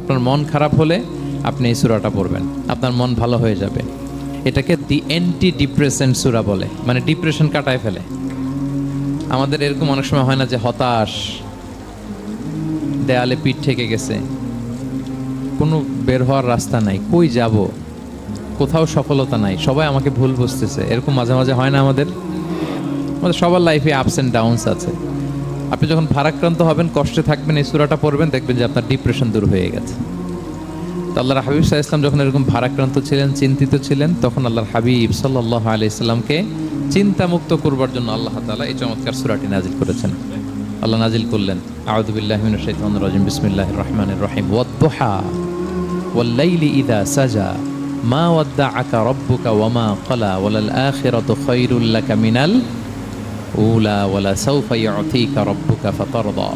আপনার মন খারাপ হলে আপনি এই সূরাটা পড়বেন, আপনার মন ভালো হয়ে যাবে। এটাকে দি অ্যান্টি ডিপ্রেসেন্ট সূরা বলে, মানে ডিপ্রেশন কাটায় ফেলে। আমাদের এরকম অনেক সময় হয় না যে হতাশ, দেয়ালে পিঠ ঠেকে গেছে, কোনো বের হওয়ার রাস্তা নাই, কই যাব, কোথাও সফলতা নাই, সবাই আমাকে ভুল বুঝতেছে, এরকম মাঝে মাঝে হয় না? আমাদের সবার লাইফে আপস অ্যান্ড ডাউনস আছে। আপনি যখন ভারাক্রান্ত হবেন, কষ্টে থাকবেন, এই সূরাটা পড়বেন, দেখবেন যে আপনার ডিপ্রেশন দূর হয়ে গেছে। তো আল্লাহর হাবিব সাল্লাল্লাহু আলাইহি ওয়াসাল্লাম যখন এরকম ভারাক্রান্ত ছিলেন, চিন্তিত ছিলেন, তখন আল্লাহর হাবিব সাল্লাল্লাহু আলাইহি ওয়াসাল্লামকে চিন্তামুক্ত করবার জন্য আল্লাহ তাআলা এই চমৎকার সূরাটি নাজিল করেছেন। আল্লাহ নাজিল করলেন, আউযু বিল্লাহি মিনাশ শাইতানির রাজিম, বিসমিল্লাহির রাহমানির রাহিম, ওয়াদ-দুহা ওয়াল-লাইলি ইযা সাজা মা ওয়াদ্দাআকা রাব্বুকা ওয়া মা ক্বালা ওয়ালাল আখিরাতু খায়রুল লাকা মিনাল উলা ওয়ালা সাওফা ইউতিকা রাব্বুকা ফাতারদা।